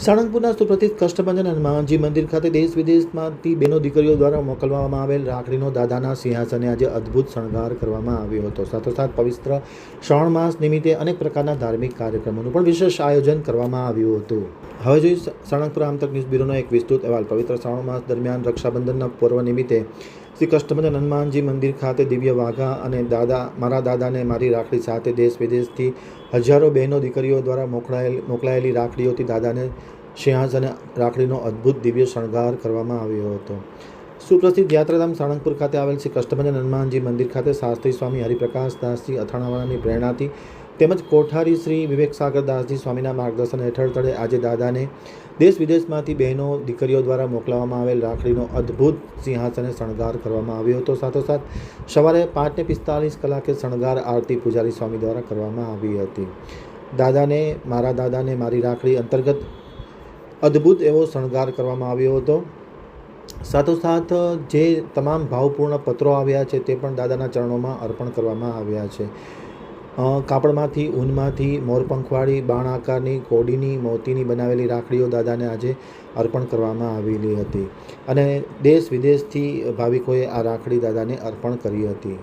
સાળંગપુરના સુપ્રસિદ્ધ કષ્ટભંજન હનુમાનજી મંદિર ખાતે દેશ વિદેશમાંથી બહેનો દીકરીઓ દ્વારા મોકલવામાં આવેલ રાખડીનો દાદાના સિંહાસને આજે અદ્ભુત શણગાર કરવામાં આવ્યો હતો. સાથોસાથ પવિત્ર શ્રાવણ માસ નિમિત્તે અનેક પ્રકારના ધાર્મિક કાર્યક્રમોનું પણ વિશેષ આયોજન કરવામાં આવ્યું હતું. હવે જોઈએ સાળંગપુર આમતક ન્યૂઝ બ્યુરોનો એક વિસ્તૃત અહેવાલ. પવિત્ર શ્રાવણ માસ દરમિયાન રક્ષાબંધનના પર્વ નિમિત્તે શ્રી કષ્ટભંજન હનુમાનજી મંદિર ખાતે દિવ્ય વાઘા અને મારા દાદાને મારી રાખડી સાથે દેશ વિદેશથી હજારો બહેનો દીકરીઓ દ્વારા મોકલાયેલી રાખડીઓથી દાદાને સિંહાસને રાખડીનો અદ્ભુત દિવ્ય શણગાર કરવામાં આવ્યો હતો. સુપ્રસિદ્ધ યાત્રાધામ સાળંગપુર ખાતે આવેલ શ્રી કષ્ટભંજન હનુમાનજી મંદિર ખાતે શાસ્ત્રી સ્વામી હરિપ્રકાશ દાસજી અથાણાવાળાની પ્રેરણાથી તેમજ કોઠારી શ્રી વિવેક સાગર દાસજી સ્વામીના માર્ગદર્શન હેઠળ આજે દાદાને દેશ વિદેશમાંથી બહેનો દીકરીઓ દ્વારા મોકલવામાં આવેલ રાખડીનો અદ્ભુત સિંહાસને શણગાર કરવામાં આવ્યો હતો. સાથોસાથ સવારે 5:45 કલાકે શણગાર આરતી પૂજારી સ્વામી દ્વારા કરવામાં આવી હતી. મારા દાદાને મારી રાખડી અંતર્ગત અદ્ભુત એવો શણગાર કરવામાં આવ્યો હતો. સાથોસાથ જે તમામ ભાવપૂર્ણ પત્રો આવ્યા છે તે પણ દાદાના ચરણોમાં અર્પણ કરવામાં આવ્યા છે. કાપડમાંથી, ઊનમાંથી, મોરપંખવાળી, બાણ આકારની, કોડીની, મોતીની બનાવેલી રાખડીઓ દાદાને આજે અર્પણ કરવામાં આવેલી હતી અને દેશ વિદેશથી ભાવિકોએ આ રાખડી દાદાને અર્પણ કરી હતી.